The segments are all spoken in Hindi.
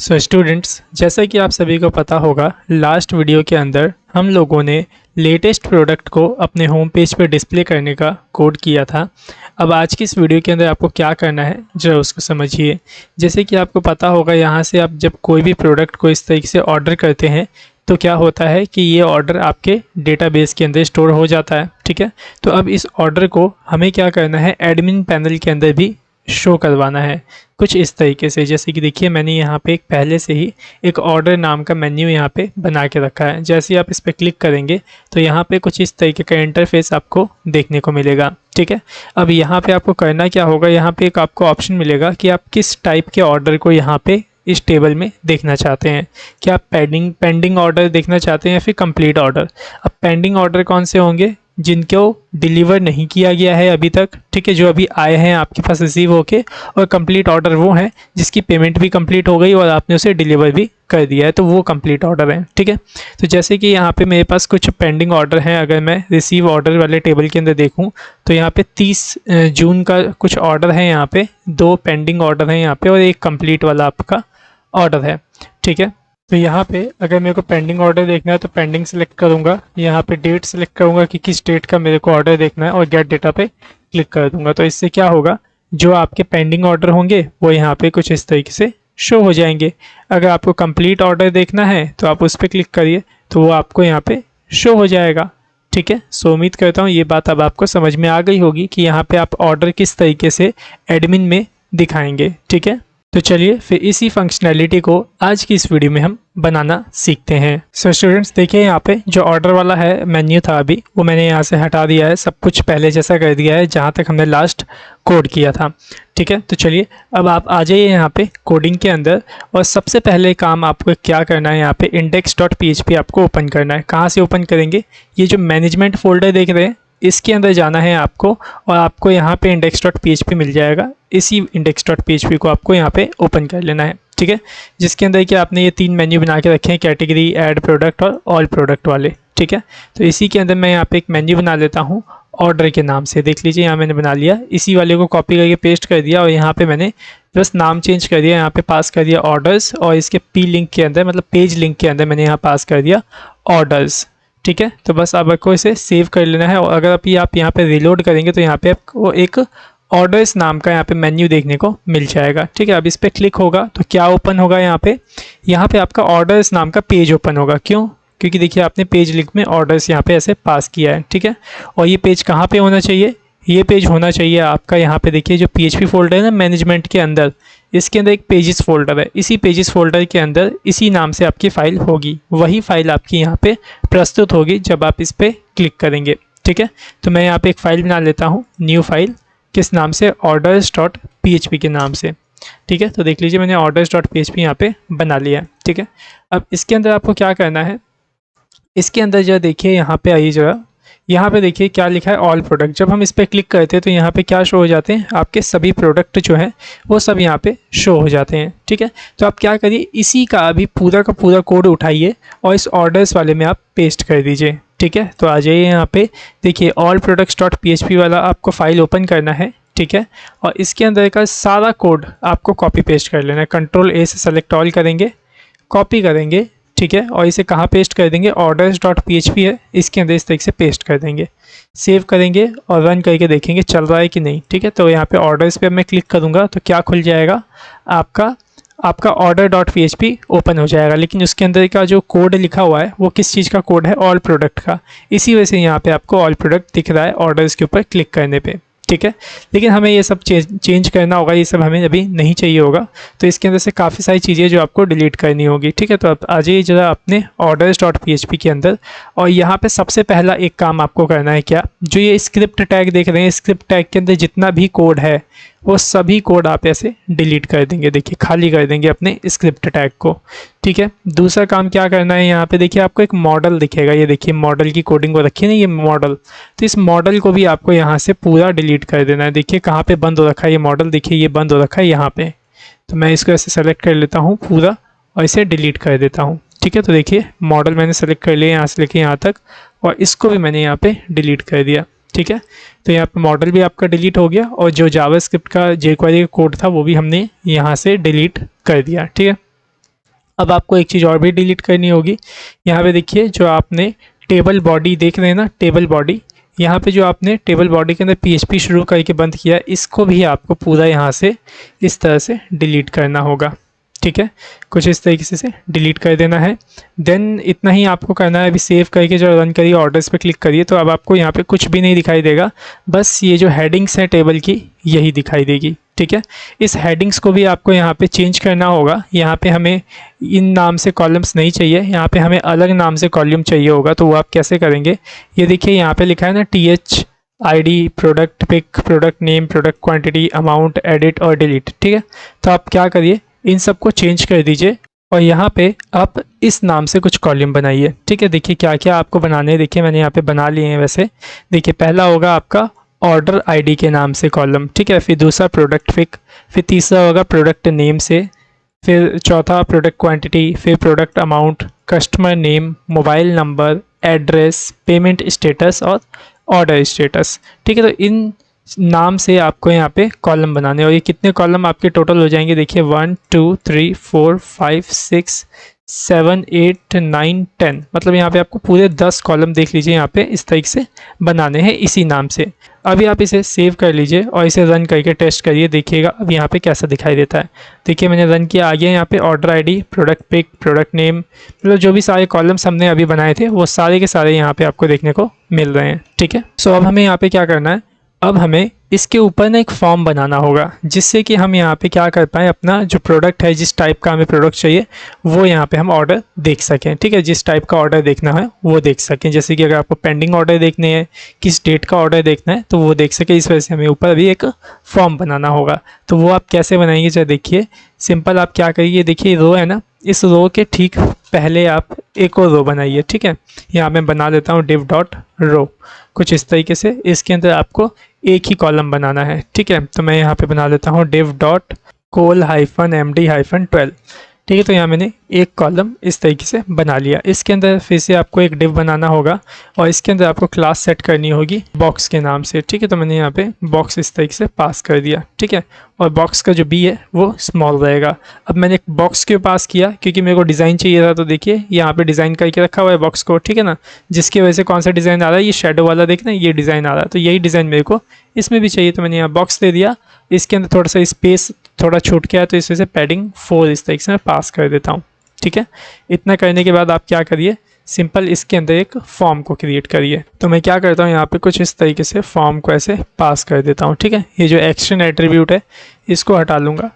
सो स्टूडेंट्स, जैसा कि आप सभी को पता होगा, लास्ट वीडियो के अंदर हम लोगों ने लेटेस्ट प्रोडक्ट को अपने होम पेज पर डिस्प्ले करने का कोड किया था। अब आज की इस वीडियो के अंदर आपको क्या करना है जरा उसको समझिए। जैसे कि आपको पता होगा, यहाँ से आप जब कोई भी प्रोडक्ट को इस तरीके से ऑर्डर करते हैं तो क्या होता है कि ये ऑर्डर आपके डेटाबेस के अंदर स्टोर हो जाता है। ठीक है, तो अब इस ऑर्डर को हमें क्या करना है, एडमिन पैनल के अंदर भी शो करवाना है कुछ इस तरीके से। जैसे कि देखिए, मैंने यहाँ पे एक पहले से ही एक ऑर्डर नाम का मेन्यू यहाँ पे बना के रखा है। जैसे ही आप इस पर क्लिक करेंगे तो यहाँ पे कुछ इस तरीके का इंटरफेस आपको देखने को मिलेगा। ठीक है, अब यहाँ पे आपको करना क्या होगा, यहाँ पे एक आपको ऑप्शन मिलेगा कि आप किस टाइप के ऑर्डर को यहाँ पे इस टेबल में देखना चाहते हैं। क्या आप पेंडिंग ऑर्डर देखना चाहते हैं या फिर कंप्लीट ऑर्डर। अब पेंडिंग ऑर्डर कौन से होंगे, जिनको डिलीवर नहीं किया गया है अभी तक। ठीक है, जो अभी आए हैं आपके पास रिसीव होके। और कंप्लीट ऑर्डर वो हैं जिसकी पेमेंट भी कंप्लीट हो गई और आपने उसे डिलीवर भी कर दिया है, तो वो कंप्लीट ऑर्डर है। ठीक है, तो जैसे कि यहाँ पे मेरे पास कुछ पेंडिंग ऑर्डर हैं। अगर मैं रिसीव ऑर्डर वाले टेबल के अंदर देखूँ तो यहाँ पे 30 जून का कुछ ऑर्डर है, यहाँ पे 2 पेंडिंग ऑर्डर हैं यहाँ पे, और एक कंप्लीट वाला आपका ऑर्डर है। ठीक है, तो यहाँ पे अगर मेरे को पेंडिंग ऑर्डर देखना है तो पेंडिंग सेलेक्ट करूँगा, यहाँ पे डेट सेलेक्ट करूँगा कि किस डेट का मेरे को ऑर्डर देखना है, और गेट डेटा पे क्लिक कर दूंगा। तो इससे क्या होगा, जो आपके पेंडिंग ऑर्डर होंगे वो यहाँ पे कुछ इस तरीके से शो हो जाएंगे। अगर आपको कंप्लीट ऑर्डर देखना है तो आप उस पर क्लिक करिए तो वो आपको यहाँ पे शो हो जाएगा। ठीक है, सो उम्मीद करता हूँ ये बात अब आपको समझ में आ गई होगी कि यहाँ पे आप ऑर्डर किस तरीके से एडमिन में दिखाएंगे। ठीक है, तो चलिए फिर इसी फंक्शनैलिटी को आज की इस वीडियो में हम बनाना सीखते हैं। सो स्टूडेंट्स, देखिए यहाँ पे जो ऑर्डर वाला है मेन्यू था अभी, वो मैंने यहाँ से हटा दिया है। सब कुछ पहले जैसा कर दिया है जहाँ तक हमने लास्ट कोड किया था। ठीक है, तो चलिए अब आप आ जाइए यहाँ पे कोडिंग के अंदर, और सबसे पहले काम आपको क्या करना है, यहाँ पे index.php आपको ओपन करना है। कहाँ से ओपन करेंगे, ये जो मैनेजमेंट फोल्डर देख रहे हैं इसके अंदर जाना है आपको, और आपको यहाँ पे index.php मिल जाएगा। इसी index.php को आपको यहाँ पे ओपन कर लेना है। ठीक है, जिसके अंदर कि आपने ये 3 मेन्यू बना के रखे हैं, कैटेगरी, ऐड प्रोडक्ट और ऑल प्रोडक्ट वाले। ठीक है, तो इसी के अंदर मैं यहाँ पे एक मेन्यू बना लेता हूँ ऑर्डर के नाम से। देख लीजिए यहाँ मैंने बना लिया, इसी वाले को कॉपी करके पेस्ट कर दिया, और यहाँ पे मैंने बस नाम चेंज कर दिया, यहाँ पे पास कर दिया ऑर्डर्स, और इसके पी लिंक के अंदर मतलब पेज लिंक के अंदर मैंने यहाँ पास कर दिया ऑर्डर्स। ठीक है, तो बस आपको इसे सेव कर लेना है, और अगर आप यहाँ पे रिलोड करेंगे तो यहाँ पे आपको एक ऑर्डर्स नाम का यहाँ पे मेन्यू देखने को मिल जाएगा। ठीक है, अब इस पर क्लिक होगा तो क्या ओपन होगा, यहाँ पे आपका ऑर्डर्स नाम का पेज ओपन होगा। क्यों, क्योंकि देखिए आपने पेज लिंक में ऑर्डर्स यहाँ पे ऐसे पास किया है। ठीक है, और ये पेज कहाँ पे होना चाहिए, ये पेज होना चाहिए आपका यहाँ पे। देखिए जो PHP फोल्डर है ना मैनेजमेंट के अंदर, इसके अंदर एक पेजेस फोल्डर है। इसी पेजेस फोल्डर के अंदर इसी नाम से आपकी फ़ाइल होगी, वही फाइल आपकी यहाँ पे प्रस्तुत होगी जब आप इस पर क्लिक करेंगे। ठीक है, तो मैं यहाँ पे एक फ़ाइल बना लेता हूँ, न्यू फाइल, किस नाम से, orders.php के नाम से। ठीक है, तो देख लीजिए मैंने orders.php यहाँ पे बना लिया है। ठीक है, अब इसके अंदर आपको क्या करना है, इसके अंदर जरा देखिए, यहाँ पे आइए जरा, यहाँ पे देखिए क्या लिखा है, ऑल प्रोडक्ट। जब हम इस पर क्लिक करते हैं तो यहाँ पे क्या शो हो जाते हैं, आपके सभी प्रोडक्ट जो हैं वो सब यहाँ पे शो हो जाते हैं। ठीक है, तो आप क्या करिए, इसी का अभी पूरा का पूरा कोड उठाइए और इस ऑर्डर्स वाले में आप पेस्ट कर दीजिए। ठीक है, तो आ जाइए यहाँ पे, देखिए allproducts.php वाला आपको फाइल ओपन करना है। ठीक है, और इसके अंदर का सारा कोड आपको कॉपी पेस्ट कर लेना है। Ctrl+A से सेलेक्ट ऑल करेंगे, कॉपी करेंगे। ठीक है, और इसे कहाँ पेस्ट कर देंगे, orders.php है, इसके अंदर इस तरीके से पेस्ट कर देंगे। सेव करेंगे और रन करके देखेंगे चल रहा है कि नहीं। ठीक है, तो यहाँ पे ऑर्डर्स पे मैं क्लिक करूँगा तो क्या खुल जाएगा, आपका order.php ओपन हो जाएगा। लेकिन उसके अंदर का जो कोड लिखा हुआ है वो किस चीज़ का कोड है, ऑल प्रोडक्ट का। इसी वजह से यहाँ पे आपको ऑल प्रोडक्ट दिख रहा है ऑर्डर्स के ऊपर क्लिक करने पे। ठीक है, लेकिन हमें ये सब चेंज करना होगा, ये सब हमें अभी नहीं चाहिए होगा, तो इसके अंदर से काफ़ी सारी चीज़ें जो आपको डिलीट करनी होगी। ठीक है, तो आप आ जाइए जरा अपने orders.php के अंदर, और यहाँ पे सबसे पहला एक काम आपको करना है क्या, जो ये स्क्रिप्ट टैग देख रहे हैं, स्क्रिप्ट टैग के अंदर जितना भी कोड है वो सभी कोड आप ऐसे डिलीट कर देंगे। देखिए खाली कर देंगे अपने स्क्रिप्ट टैग को। ठीक है, दूसरा काम क्या करना है, यहाँ पे देखिए आपको एक मॉडल दिखेगा, ये देखिए मॉडल की कोडिंग को रखी है ना, ये मॉडल, तो इस मॉडल को भी आपको यहाँ से पूरा डिलीट कर देना है। देखिए कहाँ पे बंद हो रखा है ये मॉडल, देखिए ये बंद हो रखा है यहाँ पे, तो मैं इसको ऐसे सेलेक्ट कर लेता हूँ पूरा और इसे डिलीट कर देता हूँ। ठीक है, तो देखिए मॉडल मैंने सेलेक्ट कर लिया यहाँ से लेके यहाँ तक, और इसको भी मैंने यहाँ पे डिलीट कर दिया। ठीक है, तो यहाँ पे मॉडल भी आपका डिलीट हो गया, और जो जावास्क्रिप्ट का jQuery का कोड था वो भी हमने यहाँ से डिलीट कर दिया। ठीक है, अब आपको एक चीज़ और भी डिलीट करनी होगी। यहाँ पे देखिए जो आपने टेबल बॉडी देख रहे हैं ना, टेबल बॉडी, यहाँ पे जो आपने टेबल बॉडी के अंदर PHP शुरू करके बंद किया, इसको भी आपको पूरा यहाँ से इस तरह से डिलीट करना होगा। ठीक है, कुछ इस तरीके से डिलीट कर देना है। देन इतना ही आपको करना है। अभी सेव करके जो रन करिए, ऑर्डर्स पे क्लिक करिए, तो अब आपको यहाँ पे कुछ भी नहीं दिखाई देगा, बस ये जो हेडिंग्स हैं टेबल की यही दिखाई देगी। ठीक है, इस हेडिंग्स को भी आपको यहाँ पे चेंज करना होगा। यहाँ पे हमें इन नाम से कॉलम्स नहीं चाहिए, यहाँ पे हमें अलग नाम से कॉलम चाहिए होगा। तो वो आप कैसे करेंगे, ये देखिए यहाँ पे लिखा है ना THID, product pic, product name, product quantity, amount, edit और डिलीट। ठीक है, तो आप क्या करिए, इन सब को चेंज कर दीजिए और यहाँ पे आप इस नाम से कुछ कॉलम बनाइए। ठीक है, देखिए क्या क्या आपको बनाने हैं, देखिए मैंने यहाँ पे बना लिए हैं। वैसे देखिए पहला होगा आपका ऑर्डर आईडी के नाम से कॉलम। ठीक है, फिर दूसरा प्रोडक्ट पिक, फिर तीसरा होगा प्रोडक्ट नेम से, फिर चौथा प्रोडक्ट क्वांटिटी, फिर product amount, customer name, mobile number, address, payment status और ऑर्डर स्टेटस। ठीक है, तो इन नाम से आपको यहाँ पे कॉलम बनाने, और ये कितने कॉलम आपके टोटल हो जाएंगे, देखिए 1 2 3 4 5 6 7 8 9 10, मतलब यहाँ पे आपको पूरे 10 कॉलम देख लीजिए यहाँ पे इस तरीके से बनाने हैं इसी नाम से। अभी आप इसे सेव कर लीजिए और इसे रन करके टेस्ट करिए, देखिएगा अब यहाँ पे कैसा दिखाई देता है। देखिए मैंने रन किया, आ गया यहाँ पे order ID, product pic, product name, मतलब जो भी सारे कॉलम्स हमने अभी बनाए थे वो सारे के सारे यहाँ पे आपको देखने को मिल रहे हैं। ठीक है, सो अब हमें यहाँ पे क्या करना है, अब हमें इसके ऊपर ना एक फॉर्म बनाना होगा, जिससे कि हम यहाँ पे क्या कर पाएँ, अपना जो प्रोडक्ट है, जिस टाइप का हमें प्रोडक्ट चाहिए वो यहाँ पे हम ऑर्डर देख सकें। ठीक है, जिस टाइप का ऑर्डर देखना है वो देख सकें, जैसे कि अगर आपको पेंडिंग ऑर्डर देखने हैं, किस डेट का ऑर्डर देखना है, तो वो देख सके। इस वजह से हमें ऊपर अभी एक फॉर्म बनाना होगा। तो वो आप कैसे बनाएंगे, जरा देखिए सिंपल आप क्या करिए, देखिए रो है ना, इस रो के ठीक पहले आप एक और रो बनाइए। ठीक है, यहाँ मैं बना देता हूँ div डॉट रो, कुछ इस तरीके से। इसके अंदर आपको एक ही कॉलम बनाना है। ठीक है, तो मैं यहाँ पे बना देता हूँ div डॉट कोल -md-12। ठीक है, तो यहाँ मैंने एक कॉलम इस तरीके से बना लिया। इसके अंदर फिर से आपको एक div बनाना होगा और इसके अंदर आपको क्लास सेट करनी होगी बॉक्स के नाम से। ठीक है, तो मैंने यहाँ पे बॉक्स इस तरीके से पास कर दिया। ठीक है, और बॉक्स का जो b है वो स्मॉल रहेगा। अब मैंने एक बॉक्स क्यों पास किया, क्योंकि मेरे को डिज़ाइन चाहिए था। तो देखिए यहाँ पे डिज़ाइन करके रखा हुआ है बॉक्स को। ठीक है ना, जिसकी वजह से कौन सा डिज़ाइन आ रहा है, ये शेडो वाला देखना, ये डिज़ाइन आ रहा है, तो यही डिज़ाइन मेरे को इसमें भी चाहिए। तो मैंने यहाँ बॉक्स दे दिया, इसके अंदर थोड़ा सा स्पेस थोड़ा छूट गया, तो इस वजह से पैडिंग 4 इस तरीके से मैं पास कर देता हूँ। ठीक है, इतना करने के बाद आप क्या करिए, सिंपल इसके अंदर एक फॉर्म को क्रिएट करिए। तो मैं क्या करता हूँ, यहाँ पे कुछ इस तरीके से फॉर्म को ऐसे पास कर देता हूँ। ठीक है, ये जो एक्शन एट्रीब्यूट है इसको हटा लूँगा।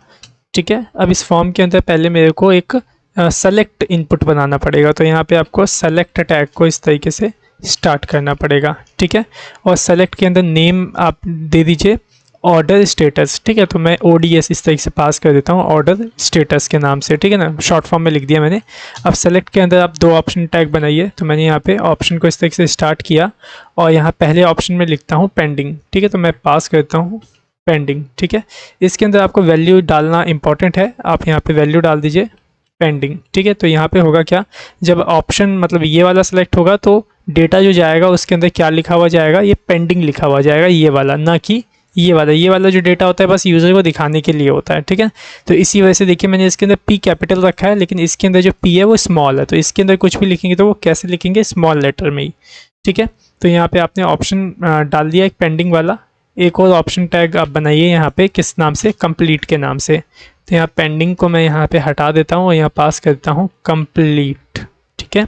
ठीक है, अब इस फॉर्म के अंदर पहले मेरे को एक सेलेक्ट इनपुट बनाना पड़ेगा। तो यहाँ पे आपको सेलेक्ट टैग को इस तरीके से स्टार्ट करना पड़ेगा। ठीक है, और सेलेक्ट के अंदर नेम आप दे दीजिए ऑर्डर स्टेटस। ठीक है, तो मैं ODS इस तरीके से पास कर देता हूँ ऑर्डर स्टेटस के नाम से। ठीक है ना, शॉर्ट फॉर्म में लिख दिया मैंने। अब सेलेक्ट के अंदर आप 2 ऑप्शन टैग बनाइए। तो मैंने यहाँ पे ऑप्शन को इस तरीके से स्टार्ट किया और यहाँ पहले ऑप्शन में लिखता हूँ पेंडिंग। ठीक है, तो मैं पास करता हूँ पेंडिंग। ठीक है, इसके अंदर आपको वैल्यू डालना इंपॉर्टेंट है, आप यहाँ पे वैल्यू डाल दीजिए पेंडिंग। ठीक है, तो यहाँ पे होगा क्या, जब ऑप्शन मतलब ये वाला सेलेक्ट होगा तो डेटा जो जाएगा उसके अंदर क्या लिखा हुआ जाएगा, ये पेंडिंग लिखा हुआ जाएगा, ये वाला, ना कि ये वाला जो डेटा होता है बस यूज़र को दिखाने के लिए होता है। ठीक है, तो इसी वजह से देखिए मैंने इसके अंदर P कैपिटल रखा है, लेकिन इसके अंदर जो P है वो स्मॉल है। तो इसके अंदर कुछ भी लिखेंगे तो वो कैसे लिखेंगे, स्मॉल लेटर में ही। ठीक है, तो यहाँ पे आपने ऑप्शन डाल दिया एक पेंडिंग वाला। एक और ऑप्शन टैग आप बनाइए यहाँ पे, किस नाम से, कंप्लीट के नाम से। तो यहाँ पेंडिंग को मैं यहाँ पे हटा देता हूँ और यहाँ पास करता हूँ कंप्लीट। ठीक है,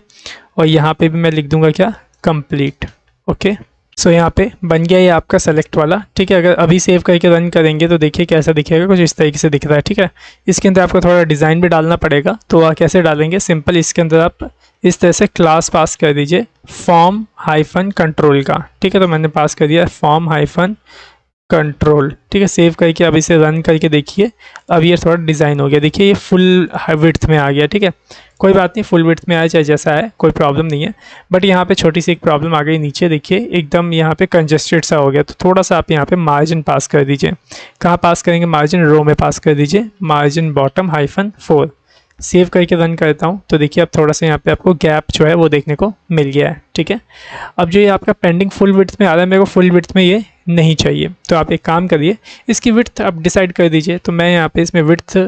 और यहाँ पे भी मैं लिख दूंगा क्या, कंप्लीट। ओके, सो यहाँ पे बन गया ये आपका सेलेक्ट वाला। ठीक है, अगर अभी सेव करके रन करेंगे तो देखिए कैसा दिखेगा, कुछ इस तरीके से दिख रहा है। ठीक है, इसके अंदर आपको थोड़ा डिज़ाइन भी डालना पड़ेगा। तो वह कैसे डालेंगे, सिंपल इसके अंदर आप इस तरह से क्लास पास कर दीजिए फॉर्म -कंट्रोल का। ठीक है, तो मैंने पास कर दिया फॉर्म -कंट्रोल। ठीक है, सेव करके अब इसे रन करके देखिए, अब ये थोड़ा डिज़ाइन हो गया। देखिए ये फुल विड्थ में आ गया। ठीक है, कोई बात नहीं, फुल विड्थ में आया चाहे जैसा है, कोई प्रॉब्लम नहीं है। बट यहाँ पे छोटी सी एक प्रॉब्लम आ गई, नीचे देखिए एकदम यहाँ पे कंजस्टेड सा हो गया। तो थोड़ा सा आप यहाँ पे मार्जिन पास कर दीजिए। कहाँ पास करेंगे, मार्जिन रो में पास कर दीजिए, मार्जिन बॉटम -4। सेव करके रन करता हूँ तो देखिए अब थोड़ा सा यहाँ पे आपको गैप जो है वो देखने को मिल गया है। ठीक है, अब जो ये आपका पेंडिंग फुल विड्थ में आ रहा है, मेरे को फुल विड्थ में ये नहीं चाहिए। तो आप एक काम करिए, इसकी विड्थ आप डिसाइड कर दीजिए। तो मैं यहाँ पे इसमें विड्थ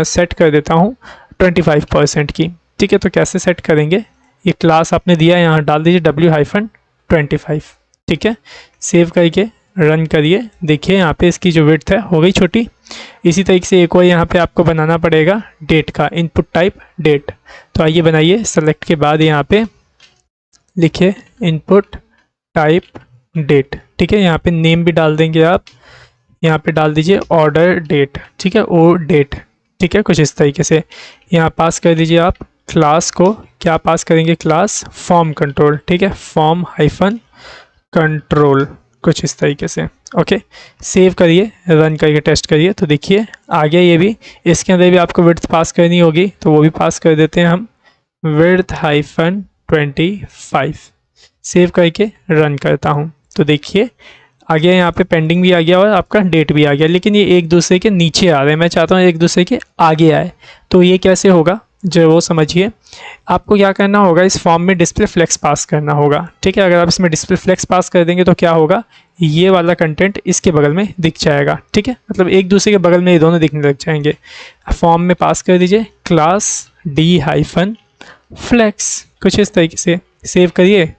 सेट कर देता हूँ 25% की। ठीक है, तो कैसे सेट करेंगे, ये क्लास आपने दिया है, यहाँ डाल दीजिए W-25। ठीक है, सेव करके रन करिए। देखिए यहाँ पे इसकी जो विड्थ है हो गई छोटी। इसी तरीके से एक और यहाँ पे आपको बनाना पड़ेगा डेट का, इनपुट टाइप डेट। तो आइए बनाइए, सेलेक्ट के बाद यहाँ पे लिखिए इनपुट टाइप डेट। ठीक है, यहाँ पे नेम भी डाल देंगे आप, यहाँ पे डाल दीजिए ऑर्डर डेट। ठीक है, ओ डेट। ठीक है, कुछ इस तरीके से यहाँ पास कर दीजिए आप क्लास को। क्या पास करेंगे, क्लास फॉर्म कंट्रोल। ठीक है, फॉर्म हाइफन कंट्रोल, कुछ इस तरीके से। ओके, सेव करिए, रन करके टेस्ट करिए। तो देखिए आ गया ये भी। इसके अंदर भी आपको विड्थ पास करनी होगी, तो वो भी पास कर देते हैं हम, विड्थ हाइफन 25। सेव करके रन करता हूँ। तो देखिए आ गया, यहाँ पे पेंडिंग भी आ गया और आपका डेट भी आ गया, लेकिन ये एक दूसरे के नीचे आ रहे हैं। मैं चाहता हूँ एक दूसरे के आगे आए, तो ये कैसे होगा जो वो समझिए। आपको क्या करना होगा, इस फॉर्म में डिस्प्ले फ्लेक्स पास करना होगा। ठीक है, अगर आप इसमें डिस्प्ले फ्लेक्स पास कर देंगे तो क्या होगा, ये वाला कंटेंट इसके बगल में दिख जाएगा। ठीक है, मतलब एक दूसरे के बगल में ये दोनों दिखने लग जाएंगे। फॉर्म में पास कर दीजिए क्लास D-फ्लेक्स, कुछ इस तरीके से। सेव करिए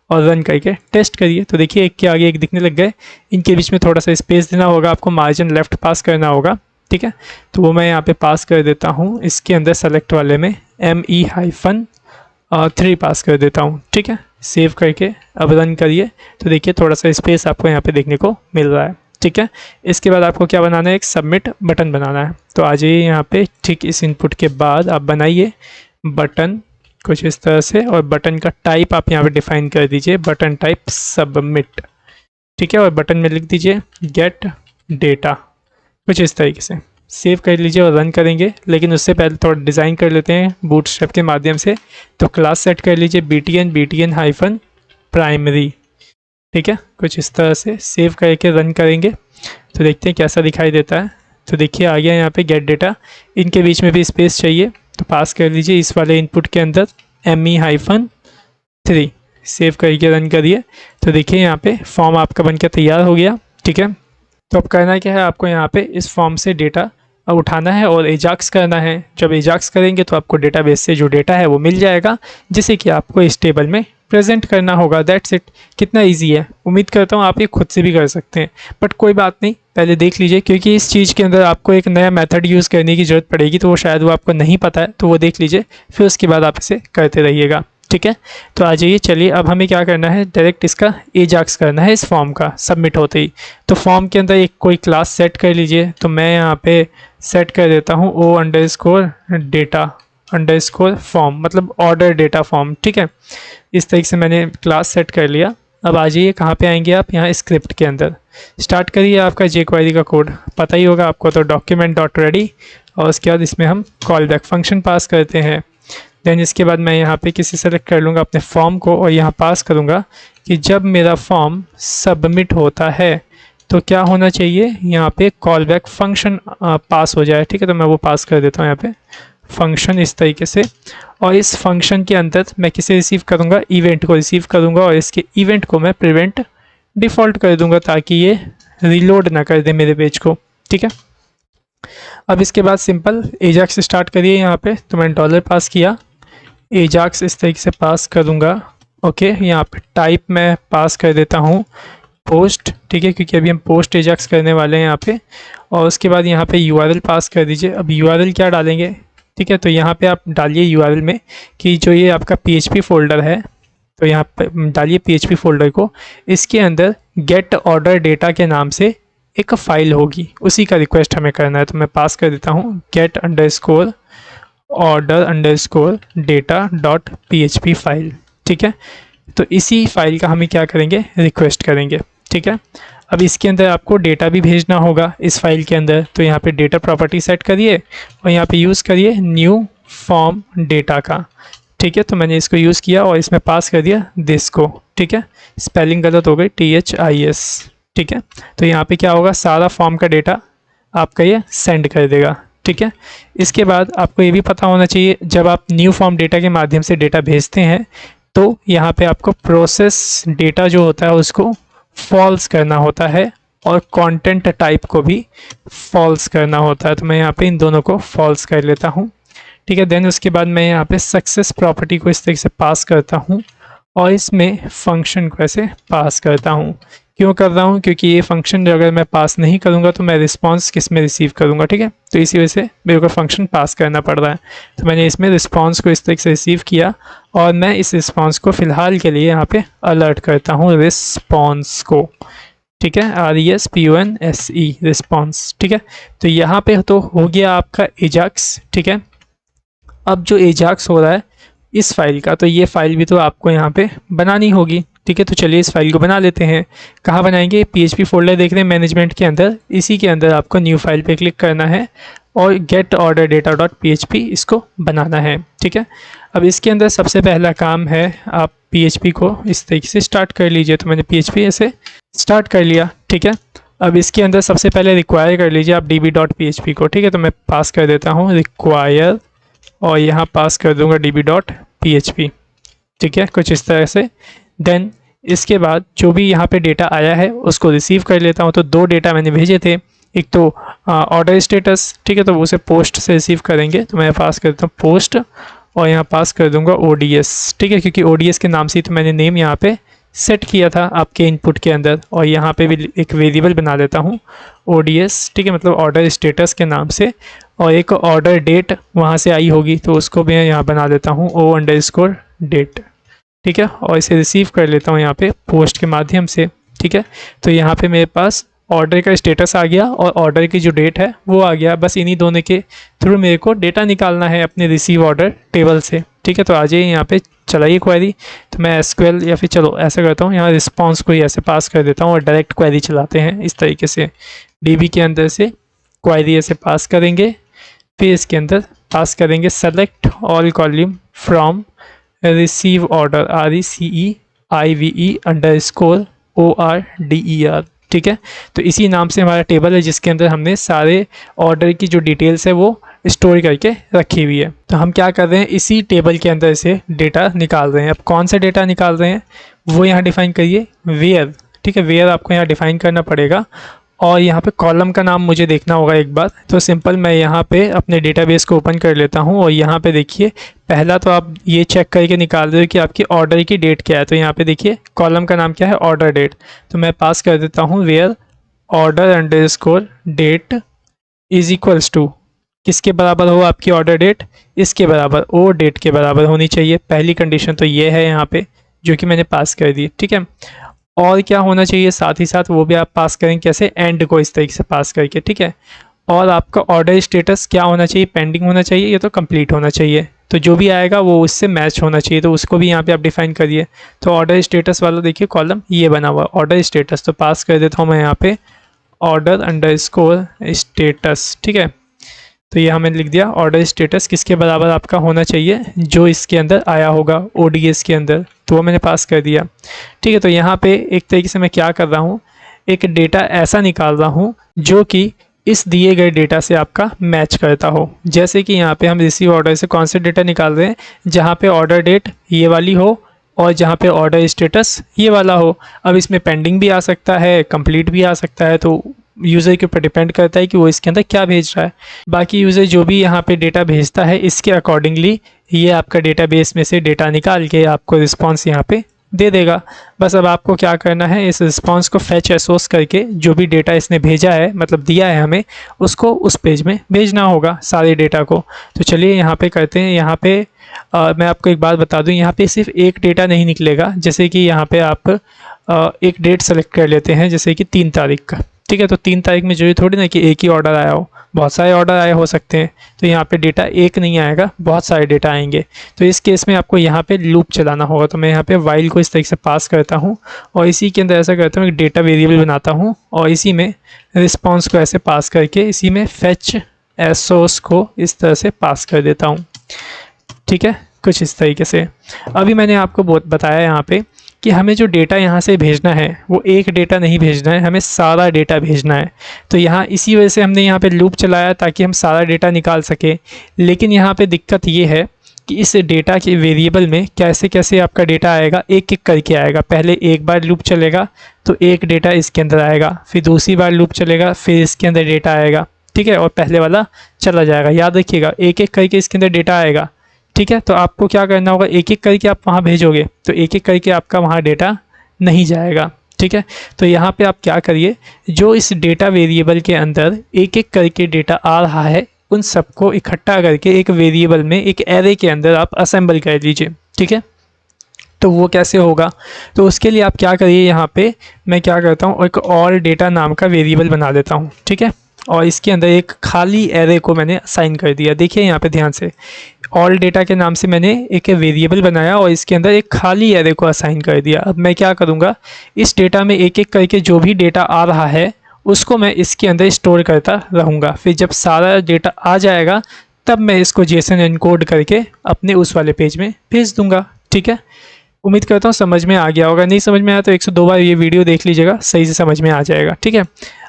और रन करके टेस्ट करिए। तो देखिए एक के आगे एक दिखने लग गए। इनके बीच में थोड़ा सा स्पेस देना होगा, आपको मार्जिन लेफ्ट पास करना होगा। ठीक है, तो वो मैं यहाँ पे पास कर देता हूँ। इसके अंदर सेलेक्ट वाले में ME-3 पास कर देता हूँ। ठीक है, सेव करके अब रन करिए। तो देखिए थोड़ा सा स्पेस आपको यहाँ पे देखने को मिल रहा है। ठीक है, इसके बाद आपको क्या बनाना है, एक सबमिट बटन बनाना है। तो आ जाइए यहाँ पे, ठीक इस इनपुट के बाद आप बनाइए बटन कुछ इस तरह से, और बटन का टाइप आप यहाँ पे डिफाइन कर दीजिए, बटन टाइप सबमिट। ठीक है, और बटन में लिख दीजिए गेट डेटा, कुछ इस तरीके से। सेव कर लीजिए और रन करेंगे, लेकिन उससे पहले थोड़ा डिज़ाइन कर लेते हैं बूटस्ट्रैप के माध्यम से। तो क्लास सेट कर लीजिए BTN हाइफन प्राइमरी। ठीक है, कुछ इस तरह से। सेव करके रन करेंगे तो देखते हैं कैसा दिखाई देता है। तो देखिए आ गया यहाँ पे गेट डेटा। इनके बीच में भी स्पेस चाहिए, तो पास कर लीजिए इस वाले इनपुट के अंदर ME-3। सेव करके रन करिए। तो देखिए यहाँ पे फॉर्म आपका बनकर तैयार हो गया। ठीक है, तो अब करना क्या है, आपको यहाँ पे इस फॉर्म से डेटा उठाना है और एजाक्स करना है। जब एजाक्स करेंगे तो आपको डेटाबेस से जो डेटा है वो मिल जाएगा, जिसे कि आपको इस टेबल में प्रेजेंट करना होगा। That's it. कितना इजी है। उम्मीद करता हूँ आप ये खुद से भी कर सकते हैं, बट कोई बात नहीं, पहले देख लीजिए, क्योंकि इस चीज़ के अंदर आपको एक नया मेथड यूज़ करने की ज़रूरत पड़ेगी, तो वो शायद वो आपको नहीं पता है, तो वो देख लीजिए, फिर उसके बाद आप इसे करते रहिएगा। ठीक है, तो आ जाइए, चलिए अब हमें क्या करना है, डायरेक्ट इसका एजाक्स करना है इस फॉर्म का सबमिट होते ही। तो फॉर्म के अंदर एक कोई क्लास सेट कर लीजिए। तो मैं यहाँ पे सेट कर देता हूँ O_data_फॉर्म, मतलब ऑर्डर डेटा फॉर्म। ठीक है, इस तरीके से मैंने क्लास सेट कर लिया। अब आ जाइए, कहाँ पे आएंगे आप, यहाँ स्क्रिप्ट के अंदर स्टार्ट करिए आपका jQuery का कोड, पता ही होगा आपको। तो document.ready, और उसके बाद इसमें हम कॉल बैक फंक्शन पास करते हैं। देन इसके बाद मैं यहाँ पे किसी सेलेक्ट कर लूँगा अपने फॉर्म को, और यहाँ पास करूँगा कि जब मेरा फॉर्म सबमिट होता है तो क्या होना चाहिए, यहाँ पे कॉल बैक फंक्शन पास हो जाए। ठीक है, तो मैं वो पास कर देता हूँ यहाँ पे फंक्शन इस तरीके से। और इस फंक्शन के अंदर मैं किसे रिसीव करूँगा, इवेंट को रिसीव करूँगा, और इसके इवेंट को मैं प्रिवेंट डिफ़ॉल्ट कर दूँगा, ताकि ये रीलोड ना कर दे मेरे पेज को। ठीक है, अब इसके बाद सिंपल एजाक्स स्टार्ट करिए। यहाँ पे तो मैंने डॉलर पास किया, एजाक्स इस तरीके से पास करूँगा। ओके, यहाँ पे टाइप मैं पास कर देता हूँ पोस्ट। ठीक है, क्योंकि अभी हम पोस्ट एजाक्स करने वाले हैं यहाँ पे। और उसके बाद यहाँ पे URL पास कर दीजिए। अब URL क्या डालेंगे, ठीक है, तो यहाँ पे आप डालिए URL में कि जो ये आपका PHP फोल्डर है, तो यहाँ पे डालिए PHP फोल्डर को। इसके अंदर गेट ऑर्डर डेटा के नाम से एक फ़ाइल होगी, उसी का रिक्वेस्ट हमें करना है। तो मैं पास कर देता हूँ get_order_data.php फाइल। ठीक है, तो इसी फाइल का हमें क्या करेंगे, रिक्वेस्ट करेंगे। ठीक है, अब इसके अंदर आपको डेटा भी भेजना होगा इस फाइल के अंदर। तो यहाँ पे डेटा प्रॉपर्टी सेट करिए और यहाँ पे यूज़ करिए न्यू फॉर्म डेटा का। ठीक है, तो मैंने इसको यूज़ किया और इसमें पास कर दिया दिस को। ठीक है, स्पेलिंग गलत हो गई, THIS। ठीक है, तो यहाँ पे क्या होगा, सारा फॉर्म का डेटा आपका ये सेंड कर देगा। ठीक है, इसके बाद आपको ये भी पता होना चाहिए, जब आप न्यू फॉर्म डेटा के माध्यम से डेटा भेजते हैं तो यहाँ पे आपको प्रोसेस डेटा जो होता है उसको फॉल्स करना होता है, और कंटेंट टाइप को भी फॉल्स करना होता है। तो मैं यहाँ पे इन दोनों को फॉल्स कर लेता हूँ। ठीक है। देन उसके बाद मैं यहाँ पे सक्सेस प्रॉपर्टी को इस तरीके से पास करता हूँ और इसमें फंक्शन को ऐसे पास करता हूँ। क्यों कर रहा हूँ? क्योंकि ये फंक्शन अगर मैं पास नहीं करूँगा तो मैं रिस्पांस किस में रिसीव करूँगा, ठीक है। तो इसी वजह से मेरे को फंक्शन पास करना पड़ रहा है। तो मैंने इसमें रिस्पांस को इस तरीके से रिसीव किया और मैं इस रिस्पांस को फ़िलहाल के लिए यहाँ पे अलर्ट करता हूँ रिस्पांस को, ठीक है। RESPONSE रिस्पांस, ठीक है। तो यहाँ पे तो हो गया आपका एजाक्स, ठीक है। अब जो एजाक्स हो रहा है इस फाइल का, तो ये फाइल भी तो आपको यहाँ पे बनानी होगी, ठीक है। तो चलिए इस फाइल को बना लेते हैं। कहाँ बनाएंगे? PHP फोल्डर देख रहे हैं मैनेजमेंट के अंदर, इसी के अंदर आपको न्यू फाइल पे क्लिक करना है और gate order data dot PHP इसको बनाना है, ठीक है। अब इसके अंदर सबसे पहला काम है आप PHP को इस तरीके से स्टार्ट कर लीजिए। तो मैंने PHP ऐसे स्टार्ट कर लिया, ठीक है। अब इसके अंदर सबसे पहले रिक्वायर कर लीजिए आप db.php को, ठीक है। तो मैं पास कर देता हूँ रिक्वायर और यहाँ पास कर दूंगा db.php, ठीक है, कुछ इस तरह से। देन इसके बाद जो भी यहाँ पे डेटा आया है उसको रिसीव कर लेता हूँ। तो दो डेटा मैंने भेजे थे, एक तो ऑर्डर स्टेटस, ठीक है, तो उसे पोस्ट से रिसीव करेंगे। तो मैं पास कर देता हूँ पोस्ट और यहाँ पास कर दूंगा ODS, ठीक है, क्योंकि ODS के नाम से तो मैंने नेम यहाँ पे सेट किया था आपके इनपुट के अंदर। और यहाँ पे भी एक वेरिएबल बना लेता हूँ ODS, ठीक है, मतलब ऑर्डर स्टेटस के नाम से। और एक ऑर्डर डेट वहाँ से आई होगी तो उसको भी मैं यहाँ बना लेता हूँ O_date, ठीक है। और इसे रिसीव कर लेता हूँ यहाँ पे पोस्ट के माध्यम से, ठीक है। तो यहाँ पे मेरे पास ऑर्डर का स्टेटस आ गया और ऑर्डर की जो डेट है वो आ गया। बस इन्हीं दोनों के थ्रू मेरे को डेटा निकालना है अपने रिसीव ऑर्डर टेबल से, ठीक है। तो आ जाइए यहाँ पे चलाइए क्वेरी। तो मैं SQL या फिर चलो ऐसा करता हूँ, यहाँ रिस्पॉन्स को ही ऐसे पास कर देता हूँ और डायरेक्ट क्वेरी चलाते हैं इस तरीके से। DB के अंदर से क्वेरी ऐसे पास करेंगे, फिर इसके अंदर पास करेंगे select all column from receive order RECEIVE_ORDER, ठीक है। तो इसी नाम से हमारा टेबल है जिसके अंदर हमने सारे ऑर्डर की जो डिटेल्स है वो स्टोर करके रखी हुई है। तो हम क्या कर रहे हैं, इसी टेबल के अंदर से डेटा निकाल रहे हैं। अब कौन सा डेटा निकाल रहे हैं वो यहाँ डिफाइन करिए, वेयर, ठीक है। वेयर आपको यहाँ डिफाइन करना पड़ेगा और यहाँ पे कॉलम का नाम मुझे देखना होगा एक बार। तो सिंपल मैं यहाँ पे अपने डेटाबेस को ओपन कर लेता हूँ और यहाँ पे देखिए पहला तो आप ये चेक करके निकाल रहे हो कि आपकी ऑर्डर की डेट क्या है। तो यहाँ पे देखिए कॉलम का नाम क्या है, ऑर्डर डेट। तो मैं पास कर देता हूँ where order_date is equals to, किसके बराबर हो आपकी ऑर्डर डेट, इसके बराबर, ओ डेट के बराबर होनी चाहिए। पहली कंडीशन तो ये है यहाँ पे जो कि मैंने पास कर दी, ठीक है। और क्या होना चाहिए साथ ही साथ वो भी आप पास करेंगे, कैसे, एंड को इस तरीके से पास करके, ठीक है। और आपका ऑर्डर स्टेटस क्या होना चाहिए, पेंडिंग होना चाहिए या तो कंप्लीट होना चाहिए। तो जो भी आएगा वो उससे मैच होना चाहिए, तो उसको भी यहाँ पे आप डिफाइन करिए। तो ऑर्डर स्टेटस वाला देखिए कॉलम ये बना हुआ ऑर्डर स्टेटस, तो पास कर देता हूँ मैं यहाँ पे order_status, ठीक है। तो ये हमें लिख दिया ऑर्डर स्टेटस किसके बराबर आपका होना चाहिए, जो इसके अंदर आया होगा ODS के अंदर, तो वो मैंने पास कर दिया, ठीक है। तो यहाँ पे एक तरीके से मैं क्या कर रहा हूँ, एक डेटा ऐसा निकाल रहा हूँ जो कि इस दिए गए डेटा से आपका मैच करता हो। जैसे कि यहाँ पे हम रिसीव ऑर्डर से कौन से डेटा निकाल रहे हैं, जहाँ पे ऑर्डर डेट ये वाली हो और जहाँ पे ऑर्डर स्टेटस ये वाला हो। अब इसमें पेंडिंग भी आ सकता है, कंप्लीट भी आ सकता है, तो यूज़र के ऊपर डिपेंड करता है कि वो इसके अंदर क्या भेज रहा है। बाकी यूज़र जो भी यहाँ पे डेटा भेजता है इसके अकॉर्डिंगली ये आपका डेटाबेस में से डेटा निकाल के आपको रिस्पांस यहाँ पे दे देगा। बस अब आपको क्या करना है, इस रिस्पांस को फैच एसोस करके जो भी डेटा इसने भेजा है, मतलब दिया है हमें, उसको उस पेज में भेजना होगा सारे डेटा को। तो चलिए यहाँ पे करते हैं। यहाँ पे मैं आपको एक बात बता दूं, यहाँ पे सिर्फ एक डेटा नहीं निकलेगा। जैसे कि यहाँ पे आप एक डेट सेलेक्ट कर लेते हैं, जैसे कि 3 तारीख का, ठीक है। तो 3 तारीख में जरूरी थोड़ी ना कि एक ही ऑर्डर आया हो, बहुत सारे ऑर्डर आए हो सकते हैं। तो यहाँ पे डेटा एक नहीं आएगा, बहुत सारे डेटा आएंगे। तो इस केस में आपको यहाँ पे लूप चलाना होगा। तो मैं यहाँ पे वाइल को इस तरीके से पास करता हूँ और इसी के अंदर ऐसा करता हूँ एक डेटा वेरिएबल बनाता हूँ और इसी में रिस्पॉन्स को ऐसे पास करके इसी में फेच एसोस को इस तरह से पास कर देता हूँ, ठीक है, कुछ इस तरीके से। अभी मैंने आपको बहुत बताया यहाँ पे कि हमें जो डेटा यहाँ से भेजना है वो एक डेटा नहीं भेजना है, हमें सारा डेटा भेजना है। तो यहाँ इसी वजह से हमने यहाँ पे लूप चलाया ताकि हम सारा डेटा निकाल सके। लेकिन यहाँ पे दिक्कत ये है कि इस डेटा के वेरिएबल में कैसे कैसे आपका डेटा आएगा, एक एक करके आएगा। पहले एक बार लूप चलेगा तो एक डेटा इसके अंदर आएगा, फिर दूसरी बार लूप चलेगा फिर इसके अंदर डेटा आएगा, ठीक है, और पहले वाला चला जाएगा। याद रखिएगा एक एक करके इसके अंदर डेटा आएगा, ठीक है। तो आपको क्या करना होगा, एक एक करके आप वहाँ भेजोगे तो एक एक करके आपका वहाँ डेटा नहीं जाएगा, ठीक है। तो यहाँ पे आप क्या करिए, जो इस डेटा वेरिएबल के अंदर एक एक करके डेटा आ रहा है उन सबको इकट्ठा करके एक वेरिएबल में, एक एरे के अंदर आप असेंबल कर लीजिए, ठीक है। तो वो कैसे होगा, तो उसके लिए आप क्या करिए, यहाँ पे मैं क्या करता हूँ, एक ऑल डेटा नाम का वेरिएबल बना देता हूँ, ठीक है। और इसके अंदर एक खाली एरे को मैंने असाइन कर दिया। देखिए यहाँ पे ध्यान से, ऑल डेटा के नाम से मैंने एक वेरिएबल बनाया और इसके अंदर एक खाली एरे को असाइन कर दिया। अब मैं क्या करूँगा, इस डेटा में एक एक करके जो भी डेटा आ रहा है उसको मैं इसके अंदर स्टोर करता रहूँगा। फिर जब सारा डेटा आ जाएगा तब मैं इसको जेसन एनकोड करके अपने उस वाले पेज में भेज दूँगा, ठीक है। उम्मीद करता हूँ समझ में आ गया होगा। नहीं समझ में आया तो 102 बार ये वीडियो देख लीजिएगा, सही से समझ में आ जाएगा, ठीक है।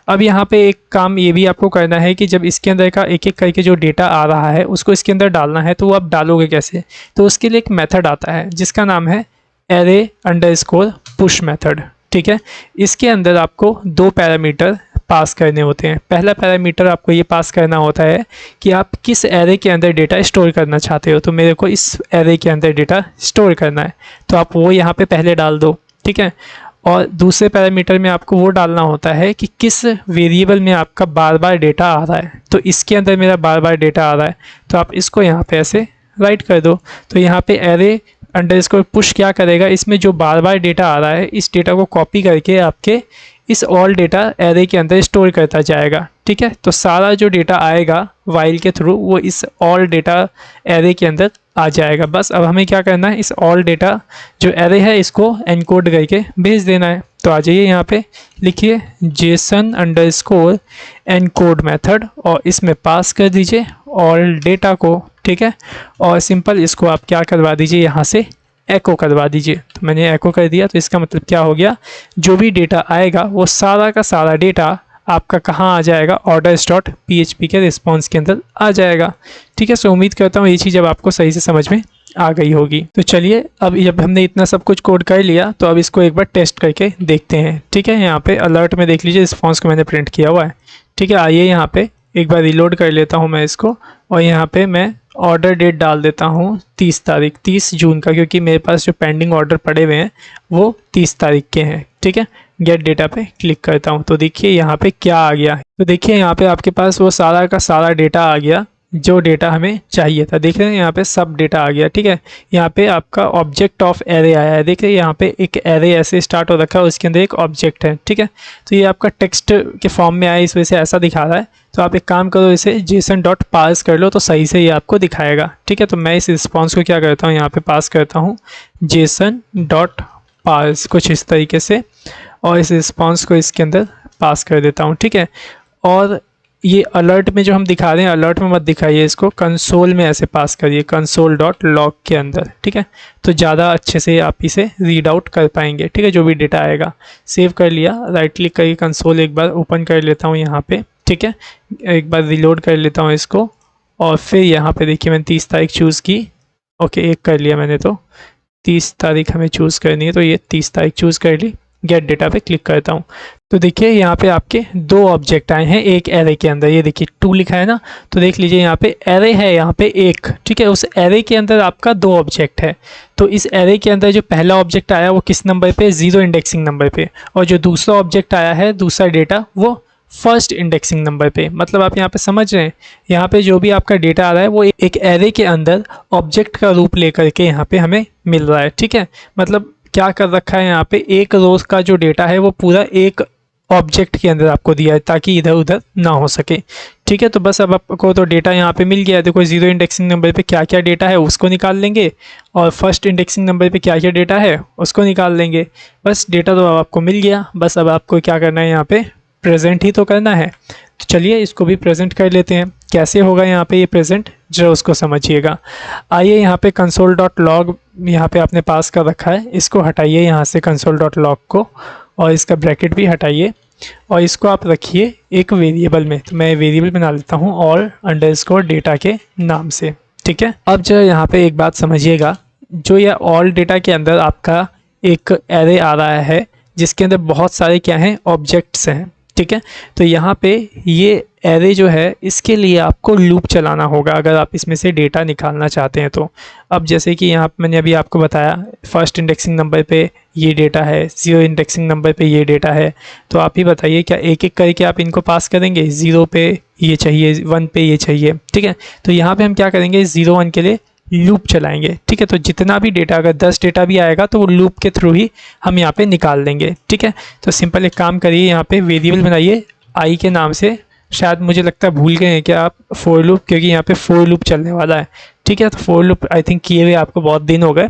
अब यहाँ पे एक काम ये भी आपको करना है कि जब इसके अंदर का एक एक करके जो डेटा आ रहा है उसको इसके अंदर डालना है, तो वो आप डालोगे कैसे, तो उसके लिए एक मेथड आता है जिसका नाम है array_push मेथड, ठीक है। इसके अंदर आपको दो पैरामीटर पास करने होते हैं। पहला पैरामीटर आपको ये पास करना होता है कि आप किस एरे के अंदर डेटा स्टोर करना चाहते हो। तो मेरे को इस एरे के अंदर डेटा स्टोर करना है, तो आप वो यहाँ पे पहले डाल दो, ठीक है। और दूसरे पैरामीटर में आपको वो डालना होता है कि किस वेरिएबल में आपका बार बार डेटा आ रहा है। तो इसके अंदर मेरा बार बार डेटा आ रहा है, तो आप इसको यहाँ पे ऐसे राइट कर दो। तो यहाँ पे array_push क्या करेगा, इसमें जो बार बार डेटा आ रहा है इस डेटा को कॉपी करके आपके इस ऑल डेटा एरे के अंदर स्टोर करता जाएगा, ठीक है। तो सारा जो डेटा आएगा वाइल के थ्रू वो इस ऑल डेटा एरे के अंदर आ जाएगा। बस अब हमें क्या करना है, इस ऑल डेटा जो एरे है इसको एनकोड करके भेज देना है। तो आ जाइए यहाँ पे लिखिए JSON_एनकोड मेथड और इसमें पास कर दीजिए ऑल डेटा को, ठीक है। और सिंपल इसको आप क्या करवा दीजिए, यहाँ से एको करवा दीजिए। तो मैंने एको कर दिया, तो इसका मतलब क्या हो गया, जो भी डेटा आएगा वो सारा का सारा डेटा आपका कहाँ आ जाएगा, orders.php के रिस्पॉन्स के अंदर आ जाएगा, ठीक है। सो उम्मीद करता हूँ ये चीज़ अब आपको सही से समझ में आ गई होगी। तो चलिए अब जब हमने इतना सब कुछ कोड कर लिया तो अब इसको एक बार टेस्ट करके देखते हैं, ठीक है। यहाँ पे अलर्ट में देख लीजिए रिस्पॉन्स को मैंने प्रिंट किया हुआ है, ठीक है। आइए यहाँ पे एक बार रिलोड कर लेता हूँ मैं इसको, और यहाँ पे मैं ऑर्डर डेट डाल देता हूँ 30 तारीख 30 जून का, क्योंकि मेरे पास जो पेंडिंग ऑर्डर पड़े हुए हैं वो 30 तारीख के हैं, ठीक है। गेट डेटा पे क्लिक करता हूँ तो देखिए यहाँ पे क्या आ गया है। तो देखिए यहाँ पे आपके पास वो सारा का सारा डेटा आ गया जो डेटा हमें चाहिए था। देख रहे हैं यहाँ पे सब डेटा आ गया, ठीक है। यहाँ पे आपका ऑब्जेक्ट ऑफ एरे आया है, देख रहे हैं यहाँ पे एक एरे ऐसे स्टार्ट हो रखा है, उसके अंदर एक ऑब्जेक्ट है, ठीक है। तो ये आपका टेक्स्ट के फॉर्म में आया, इस वजह से ऐसा दिखा रहा है। तो आप एक काम करो, इसे JSON.parse कर लो तो सही से ये आपको दिखाएगा, ठीक है। तो मैं इस रिस्पॉन्स को क्या करता हूँ, यहाँ पे पास करता हूँ JSON.parse कुछ इस तरीके से, और इस रिस्पॉन्स को इसके अंदर पास कर देता हूँ, ठीक है। और ये अलर्ट में जो हम दिखा रहे हैं, अलर्ट में मत दिखाइए, इसको कंसोल में ऐसे पास करिए, console.log के अंदर, ठीक है। तो ज़्यादा अच्छे से आप इसे रीड आउट कर पाएंगे, ठीक है, जो भी डेटा आएगा। सेव कर लिया, राइट क्लिक करके कंसोल एक बार ओपन कर लेता हूँ यहाँ पे, ठीक है। एक बार रिलोड कर लेता हूँ इसको, और फिर यहाँ पे देखिए मैंने 30 तारीख चूज़ की, ओके एक कर लिया मैंने, तो 30 तारीख हमें चूज़ करनी है, तो ये 30 तारीख चूज़ कर ली। गेट डेटा पे क्लिक करता हूँ तो देखिए यहाँ पे आपके दो ऑब्जेक्ट आए हैं एक एरे के अंदर, ये देखिए 2 लिखा है ना। तो देख लीजिए यहाँ पे एरे है, यहाँ पे एक, ठीक है। उस एरे के अंदर आपका 2 ऑब्जेक्ट है। तो इस एरे के अंदर जो पहला ऑब्जेक्ट आया वो किस नंबर पे, 0 इंडेक्सिंग नंबर पे, और जो दूसरा ऑब्जेक्ट आया है दूसरा डेटा वो फर्स्ट इंडेक्सिंग नंबर पे। मतलब आप यहाँ पे समझ रहे हैं, यहाँ पे जो भी आपका डेटा आ रहा है वो एक एरे के अंदर ऑब्जेक्ट का रूप लेकर के यहाँ पे हमें मिल रहा है, ठीक है। मतलब क्या कर रखा है यहाँ पे, एक रोज का जो डेटा है वो पूरा एक ऑब्जेक्ट के अंदर आपको दिया है ताकि इधर उधर ना हो सके, ठीक है। तो बस अब आपको तो डेटा यहाँ पे मिल गया है। देखो 0 इंडेक्सिंग नंबर पे क्या क्या डेटा है उसको निकाल लेंगे, और फर्स्ट इंडेक्सिंग नंबर पे क्या क्या डेटा है उसको निकाल लेंगे। बस डेटा तो अब आपको मिल गया। बस अब आपको क्या करना है, यहाँ पे प्रेजेंट ही तो करना है। तो चलिए इसको भी प्रेजेंट कर लेते हैं। कैसे होगा यहाँ पे ये प्रेजेंट, जरा उसको समझिएगा। आइए यहाँ पे console.log यहाँ पे आपने पास कर रखा है, इसको हटाइए यहाँ से console.log को, और इसका ब्रैकेट भी हटाइए, और इसको आप रखिए एक वेरिएबल में। तो मैं वेरिएबल बना लेता हूँ all_ डेटा के नाम से, ठीक है। अब जो यहाँ पे एक बात समझिएगा, जो ये ऑल डेटा के अंदर आपका एक एरे आ रहा है जिसके अंदर बहुत सारे क्या हैं, ऑब्जेक्ट्स हैं, ठीक है। तो यहाँ पे ये एरे जो है इसके लिए आपको लूप चलाना होगा अगर आप इसमें से डेटा निकालना चाहते हैं तो। अब जैसे कि यहाँ मैंने अभी आपको बताया फर्स्ट इंडेक्सिंग नंबर पे ये डेटा है, 0 इंडेक्सिंग नंबर पे ये डेटा है, तो आप ही बताइए क्या एक एक करके आप इनको पास करेंगे, 0 पे ये चाहिए, 1 पे ये चाहिए, ठीक है। तो यहाँ पे हम क्या करेंगे, 0 1 के लिए लूप चलाएंगे, ठीक है। तो जितना भी डेटा, अगर 10 डेटा भी आएगा तो वो लूप के थ्रू ही हम यहाँ पे निकाल देंगे, ठीक है। तो सिंपल एक काम करिए, यहाँ पे वेरिएबल बनाइए आई के नाम से, शायद मुझे लगता है भूल गए हैं क्या आप फॉर लूप, क्योंकि यहाँ पे फॉर लूप चलने वाला है, ठीक है। तो फॉर लूप आई थिंक किए हुए आपको बहुत दिन हो गए,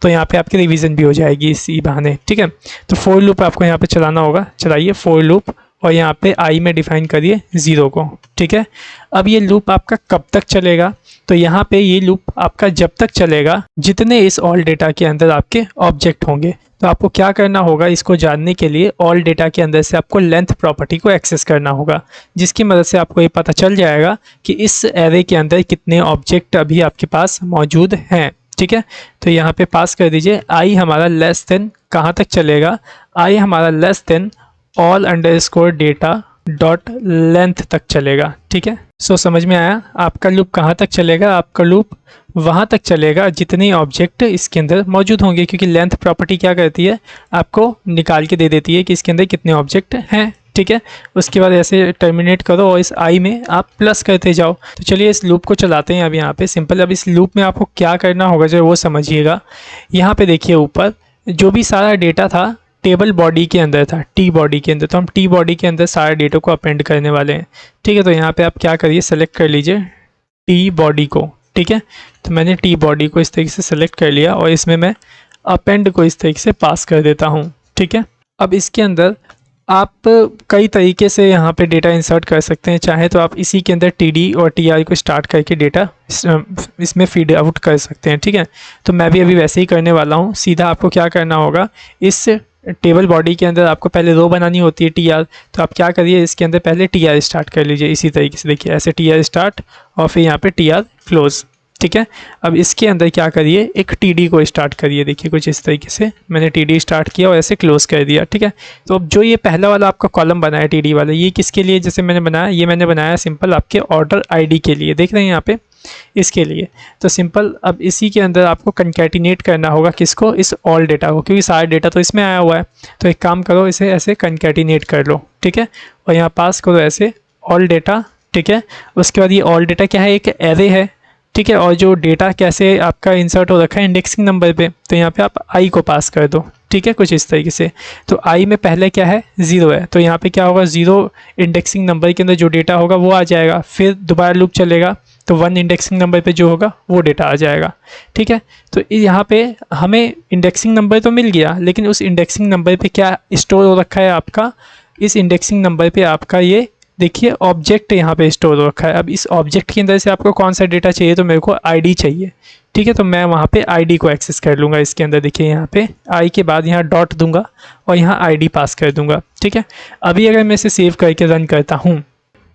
तो यहाँ पे आपकी रिवीजन भी हो जाएगी इसी बहाने, ठीक है। तो फॉर लूप आपको यहाँ पे चलाना होगा, चलाइए फॉर लूप, और यहाँ पे आई में डिफाइन करिए 0 को, ठीक है। अब ये लूप आपका कब तक चलेगा, तो यहाँ पे ये लूप आपका जब तक चलेगा जितने इस ऑल डेटा के अंदर आपके ऑब्जेक्ट होंगे। तो आपको क्या करना होगा, इसको जानने के लिए ऑल डेटा के अंदर से आपको लेंथ प्रॉपर्टी को एक्सेस करना होगा, जिसकी मदद से आपको ये पता चल जाएगा कि इस एरे के अंदर कितने ऑब्जेक्ट अभी आपके पास मौजूद हैं, ठीक है। तो यहाँ पे पास कर दीजिए आई हमारा लेस देन कहाँ तक चलेगा, आई हमारा less than all underscore data dot length तक चलेगा, ठीक है। सो समझ में आया, आपका लूप कहाँ तक चलेगा, आपका लूप वहाँ तक चलेगा जितने ऑब्जेक्ट इसके अंदर मौजूद होंगे, क्योंकि लेंथ प्रॉपर्टी क्या करती है, आपको निकाल के दे देती है कि इसके अंदर कितने ऑब्जेक्ट हैं, ठीक है। उसके बाद ऐसे टर्मिनेट करो और इस आई में आप प्लस करते जाओ। तो चलिए इस लूप को चलाते हैं अब यहाँ पे सिंपल। अब इस लूप में आपको क्या करना होगा जो वो समझिएगा। यहाँ पे देखिए ऊपर जो भी सारा डेटा था टेबल बॉडी के अंदर था, टी बॉडी के अंदर, तो हम टी बॉडी के अंदर सारे डेटा को अपेंड करने वाले हैं, ठीक है। तो यहाँ पे आप क्या करिए, सेलेक्ट कर लीजिए टी बॉडी को, ठीक है। तो मैंने टी बॉडी को इस तरीके से सेलेक्ट कर लिया और इसमें मैं अपेंड को इस तरीके से पास कर देता हूँ, ठीक है। अब इसके अंदर आप कई तरीके से यहाँ पे डेटा इंसर्ट कर सकते हैं, चाहे तो आप इसी के अंदर टी और टी को स्टार्ट करके डेटा इसमें फीड आउट कर सकते हैं, ठीक है। तो मैं भी अभी वैसे ही करने वाला हूँ। सीधा आपको क्या करना होगा, इस टेबल बॉडी के अंदर आपको पहले रो बनानी होती है टी, तो आप क्या करिए इसके अंदर पहले टी स्टार्ट कर लीजिए इसी तरीके से, देखिए ऐसे टी स्टार्ट और फिर यहाँ पे टी क्लोज, ठीक है। अब इसके अंदर क्या करिए, एक टी को स्टार्ट करिए, देखिए कुछ इस तरीके से मैंने टी स्टार्ट किया और ऐसे क्लोज कर दिया, ठीक है। तो अब जो ये पहला वाला आपका कॉलम बनाया टी वाला, ये किसके लिए जैसे मैंने बनाया, ये मैंने बनाया सिंपल आपके ऑर्डर आईडी के लिए, देख रहे हैं यहाँ पे इसके लिए। तो सिंपल अब इसी के अंदर आपको कंकैटिनेट करना होगा किसको, इस ऑल डेटा को, क्योंकि सारा डेटा तो इसमें आया हुआ है। तो एक काम करो, इसे ऐसे कंकैटिनेट कर लो, ठीक है, और यहाँ पास करो ऐसे ऑल डेटा, ठीक है। उसके बाद ये ऑल डेटा क्या है, एक एरे है, ठीक है। और जो डेटा कैसे आपका इंसर्ट हो रखा है इंडेक्सिंग नंबर पे, तो यहाँ पे आप आई को पास कर दो, ठीक है, कुछ इस तरीके से। तो आई में पहले क्या है, 0 है, तो यहाँ पे क्या होगा, 0 इंडेक्सिंग नंबर के अंदर जो डेटा होगा वो आ जाएगा, फिर दोबारा लूप चलेगा तो 1 इंडेक्सिंग नंबर पे जो होगा वो डेटा आ जाएगा, ठीक है। तो यहाँ पे हमें इंडेक्सिंग नंबर तो मिल गया, लेकिन उस इंडेक्सिंग नंबर पे क्या स्टोर हो रखा है आपका, इस इंडेक्सिंग नंबर पे आपका ये देखिए ऑब्जेक्ट यहाँ पे स्टोर हो रखा है। अब इस ऑब्जेक्ट के अंदर से आपको कौन सा डेटा चाहिए, तो मेरे को आईडी चाहिए, ठीक है। तो मैं वहाँ पे आईडी को एक्सेस कर लूँगा इसके अंदर, देखिए यहाँ पे आई के बाद यहाँ डॉट दूंगा और यहाँ आईडी पास कर दूंगा, ठीक है। अभी अगर मैं इसे सेव करके रन करता हूँ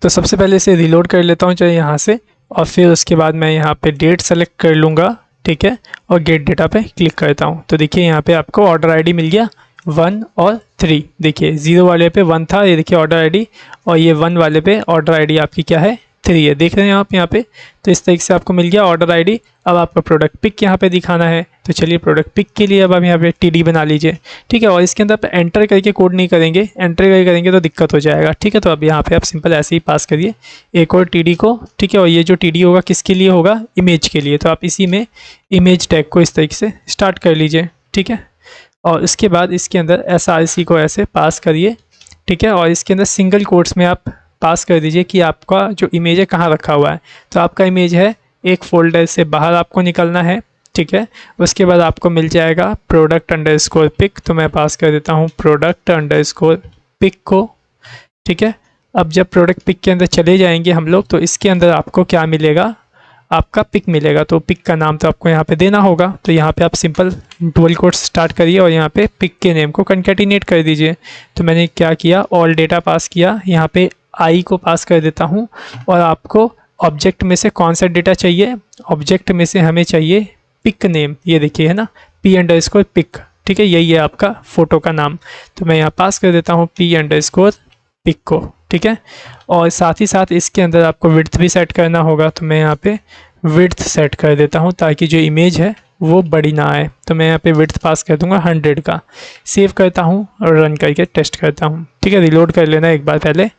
तो सबसे पहले इसे रिलोड कर लेता हूँ चाहे यहाँ से, और फिर उसके बाद मैं यहाँ पे डेट सेलेक्ट कर लूँगा, ठीक है, और गेट डेटा पे क्लिक करता हूँ। तो देखिए यहाँ पे आपको ऑर्डर आईडी मिल गया 1 और 3, देखिए 0 वाले पे 1 था, ये देखिए ऑर्डर आईडी, और ये 1 वाले पे ऑर्डर आईडी आपकी क्या है, 3 है, देख रहे हैं आप यहाँ पे। तो इस तरीके से आपको मिल गया ऑर्डर आईडी। अब आपको प्रोडक्ट पिक यहाँ पे दिखाना है, तो चलिए प्रोडक्ट पिक के लिए अब आप यहाँ पे टी बना लीजिए, ठीक है। और इसके अंदर आप एंटर करके कोड नहीं करेंगे, एंटर करके करेंगे तो दिक्कत हो जाएगा, ठीक है। तो अब यहाँ पे आप सिंपल ऐसे ही पास करिए एक और टी को, ठीक है। और ये जो टी होगा किसके लिए होगा, इमेज के लिए, तो आप इसी में इमेज टैग को इस तरीके से स्टार्ट कर लीजिए, ठीक है। और इसके बाद इसके अंदर SRC को ऐसे पास करिए, ठीक है। और इसके अंदर सिंगल कोट्स में आप पास कर दीजिए कि आपका जो इमेज है कहाँ रखा हुआ है। तो आपका इमेज है एक फोल्डर से बाहर आपको निकलना है, ठीक है। उसके बाद आपको मिल जाएगा प्रोडक्ट अंडरस्कोर पिक, तो मैं पास कर देता हूँ प्रोडक्ट अंडरस्कोर पिक को, ठीक है। अब जब प्रोडक्ट पिक के अंदर चले जाएंगे हम लोग, तो इसके अंदर आपको क्या मिलेगा, आपका पिक मिलेगा। तो पिक का नाम तो आपको यहाँ पे देना होगा, तो यहाँ पे आप सिंपल डुअल कोट्स स्टार्ट करिए और यहाँ पे पिक के नेम को कंकैटिनेट कर दीजिए। तो मैंने क्या किया, ऑल डेटा पास किया, यहाँ पे आई को पास कर देता हूँ, और आपको ऑब्जेक्ट में से कौन सा डेटा चाहिए, ऑब्जेक्ट में से हमें चाहिए पिक नेम, ये देखिए है ना, P_ पिक, ठीक है, यही है आपका फ़ोटो का नाम। तो मैं यहाँ पास कर देता हूँ P_ पिक को, ठीक है। और साथ ही साथ इसके अंदर आपको विड्थ भी सेट करना होगा, तो मैं यहाँ पे विड्थ सेट कर देता हूँ ताकि जो इमेज है वो बड़ी ना आए। तो मैं यहाँ पे विड्थ पास कर दूंगा 100 का। सेव करता हूँ और रन करके टेस्ट करता हूँ, ठीक है। रिलोड कर लेना एक बार पहले,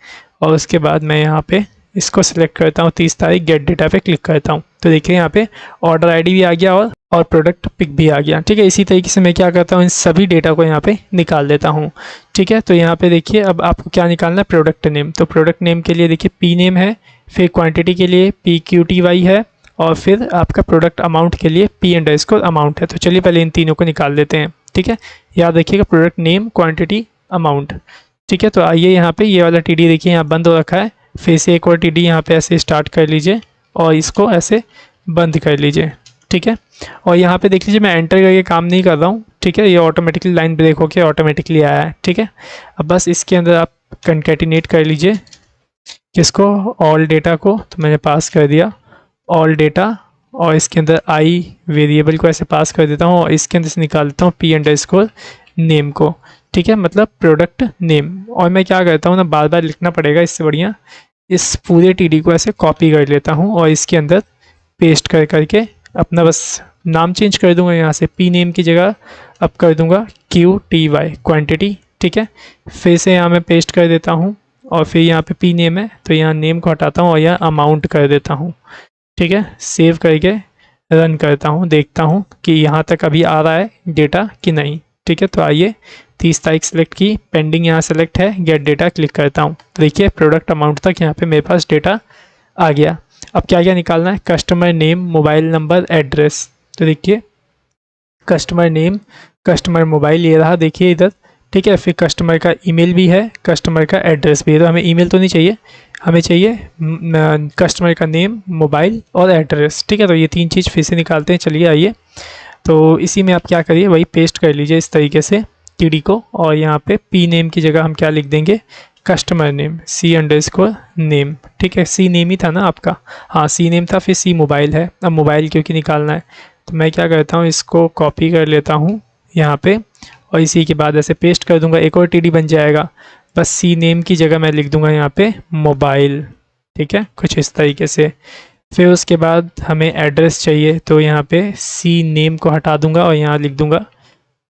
और उसके बाद मैं यहाँ पे इसको सिलेक्ट करता हूँ 30 तारीख, गेट डेटा पे क्लिक करता हूँ। तो देखिए यहाँ पे ऑर्डर आईडी भी आ गया और प्रोडक्ट पिक भी आ गया, ठीक है। इसी तरीके से मैं क्या करता हूँ, इन सभी डेटा को यहाँ पे निकाल देता हूँ, ठीक है। तो यहाँ पे देखिए अब आपको क्या निकालना है, प्रोडक्ट नेम। तो प्रोडक्ट नेम के लिए देखिए पी नेम है, फिर क्वांटिटी के लिए PQTY है, और फिर आपका प्रोडक्ट अमाउंट के लिए P_अमाउंट है। तो चलिए पहले इन तीनों को निकाल लेते हैं, ठीक है। याद रखिएगा प्रोडक्ट नेम, क्वांटिटी, अमाउंट, ठीक है। तो आइए यहाँ पे ये वाला TD देखिए यहाँ बंद हो रखा है, फिर से एक और TD यहाँ पे ऐसे स्टार्ट कर लीजिए और इसको ऐसे बंद कर लीजिए, ठीक है। और यहाँ पे देख लीजिए मैं एंटर करके काम नहीं कर रहा हूँ, ठीक है। ये ऑटोमेटिकली लाइन ब्रेक होके ऑटोमेटिकली आया है, ठीक है। अब बस इसके अंदर आप कंकैटिनेट कर लीजिए किसको, ऑल डेटा को। तो मैंने पास कर दिया ऑल डेटा, और इसके अंदर आई वेरिएबल को ऐसे पास कर देता हूँ, और इसके अंदर से निकाल देता हूँ P_नेम को, ठीक है, मतलब प्रोडक्ट नेम। और मैं क्या करता हूँ ना, बार बार लिखना पड़ेगा, इससे बढ़िया इस पूरे TD को ऐसे कॉपी कर लेता हूँ और इसके अंदर पेस्ट कर करके अपना बस नाम चेंज कर दूंगा। यहाँ से P नेम की जगह अब कर दूंगा QTY, क्वांटिटी, ठीक है। फिर से यहाँ मैं पेस्ट कर देता हूँ, और फिर यहाँ पे P नेम है तो यहाँ नेम को हटाता हूँ और यहाँ अमाउंट कर देता हूँ, ठीक है। सेव करके रन करता हूँ, देखता हूँ कि यहाँ तक अभी आ रहा है डेटा कि नहीं, ठीक है। तो आइए 30 तारीख सेलेक्ट की, पेंडिंग यहाँ सेलेक्ट है, गेट डेटा क्लिक करता हूँ। तो देखिए प्रोडक्ट अमाउंट तक यहाँ पे मेरे पास डेटा आ गया। अब क्या क्या निकालना है, customer name, mobile number, address. तो देखिए कस्टमर नेम, कस्टमर मोबाइल ये रहा देखिए इधर, ठीक है। फिर कस्टमर का ईमेल भी है, कस्टमर का एड्रेस भी है। तो हमें ईमेल तो नहीं चाहिए, हमें चाहिए कस्टमर का नेम, मोबाइल और एड्रेस, ठीक है। तो ये तीन चीज़ फिर से निकालते हैं, चलिए आइए। तो इसी में आप क्या करिए, वही पेस्ट कर लीजिए इस तरीके से TD को, और यहाँ पे P नेम की जगह हम क्या लिख देंगे, कस्टमर नेम, C_नेम, ठीक है। C नेम ही था ना आपका, हाँ C नेम था, फिर C मोबाइल है। अब मोबाइल क्योंकि निकालना है, तो मैं क्या करता हूँ, इसको कॉपी कर लेता हूँ यहाँ पे, और इसी के बाद ऐसे पेस्ट कर दूंगा, एक और TD बन जाएगा। बस C नेम की जगह मैं लिख दूंगा यहाँ पे मोबाइल, ठीक है, कुछ इस तरीके से। फिर उसके बाद हमें एड्रेस चाहिए, तो यहाँ पे C नेम को हटा दूंगा और यहाँ लिख दूंगा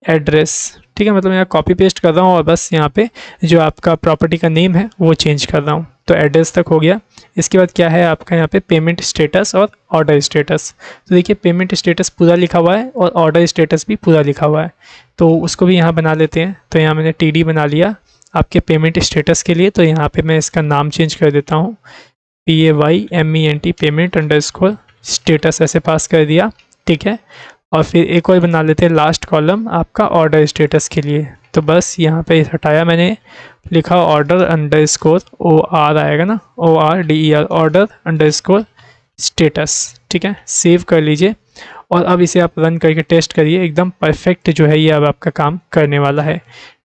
एड्रेस, ठीक है। मतलब यहाँ कॉपी पेस्ट कर रहा हूँ और बस यहाँ पे जो आपका प्रॉपर्टी का नेम है वो चेंज कर रहा हूँ। तो एड्रेस तक हो गया। इसके बाद क्या है आपका यहाँ पे पेमेंट स्टेटस और ऑर्डर स्टेटस। तो देखिए पेमेंट स्टेटस पूरा लिखा हुआ है और ऑर्डर स्टेटस भी पूरा लिखा हुआ है, तो उसको भी यहाँ बना लेते हैं। तो यहाँ मैंने TD बना लिया आपके पेमेंट स्टेटस के लिए। तो यहाँ पे मैं इसका नाम चेंज कर देता हूँ, PAYMENT, पेमेंट_स्टेटस ऐसे पास कर दिया, ठीक है। और फिर एक और बना लेते हैं लास्ट कॉलम आपका ऑर्डर स्टेटस के लिए। तो बस यहाँ पे हटाया मैंने, लिखा OR आएगा ना, ORDER, ऑर्डर_स्टेटस, ठीक है। सेव कर लीजिए और अब इसे आप रन करके टेस्ट करिए, एकदम परफेक्ट जो है ये अब आपका काम करने वाला है,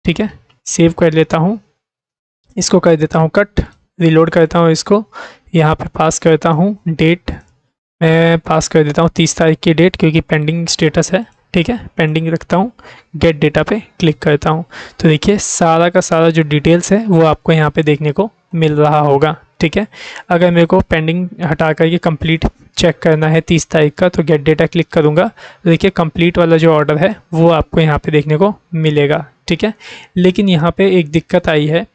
ठीक है। सेव कर लेता हूँ, इसको कर देता हूँ कट, रिलोड करता हूँ इसको, यहाँ पे पास करता हूँ डेट, मैं पास कर देता हूँ 30 तारीख की डेट क्योंकि पेंडिंग स्टेटस है, ठीक है। पेंडिंग रखता हूँ, गेट डेटा पे क्लिक करता हूँ। तो देखिए सारा का सारा जो डिटेल्स है वो आपको यहाँ पे देखने को मिल रहा होगा, ठीक है। अगर मेरे को पेंडिंग हटा करके कंप्लीट चेक करना है 30 तारीख का, तो गेट डेटा क्लिक करूँगा। तो देखिए कंप्लीट वाला जो ऑर्डर है वो आपको यहाँ पे देखने को मिलेगा, ठीक है। लेकिन यहाँ पे एक दिक्कत आई है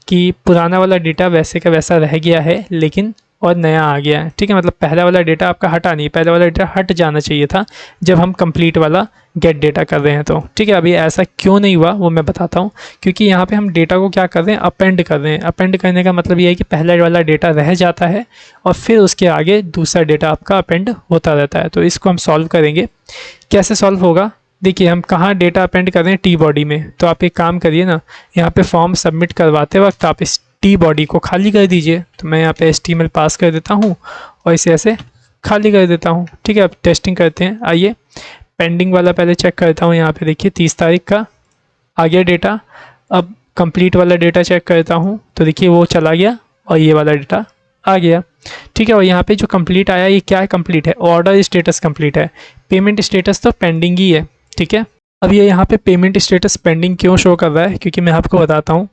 कि पुराना वाला डेटा वैसे का वैसा रह गया है, लेकिन और नया आ गया है, ठीक है। मतलब पहला वाला डेटा आपका हटा नहीं, पहला वाला डेटा हट जाना चाहिए था जब हम कंप्लीट वाला गेट डेटा कर रहे हैं, तो ठीक है। अभी ऐसा क्यों नहीं हुआ वो मैं बताता हूँ। क्योंकि यहाँ पे हम डेटा को क्या कर रहे हैं, अपेंड कर रहे हैं। अपेंड करने का मतलब ये है कि पहला वाला डेटा रह जाता है और फिर उसके आगे दूसरा डेटा आपका अपेंड होता रहता है। तो इसको हम सॉल्व करेंगे। कैसे सॉल्व होगा, देखिए हम कहाँ डेटा अपेंड कर रहे हैं, T बॉडी में। तो आप एक काम करिए ना, यहाँ पे फॉर्म सबमिट करवाते वक्त आप इस T बॉडी को खाली कर दीजिए। तो मैं यहाँ पे HTML पास कर देता हूँ और इसे ऐसे खाली कर देता हूँ, ठीक है। अब टेस्टिंग करते हैं, आइए पेंडिंग वाला पहले चेक करता हूँ। यहाँ पे देखिए 30 तारीख का आ गया डेटा। अब कंप्लीट वाला डेटा चेक करता हूँ, तो देखिए वो चला गया और ये वाला डेटा आ गया, ठीक है। और यहाँ पे जो कंप्लीट आया ये क्या है, कंप्लीट है, ऑर्डर स्टेटस कंप्लीट है, पेमेंट स्टेटस तो पेंडिंग ही है, ठीक है। अब ये यहाँ पे पेमेंट स्टेटस पेंडिंग क्यों शो कर रहा है, क्योंकि मैं आपको बताता हूँ।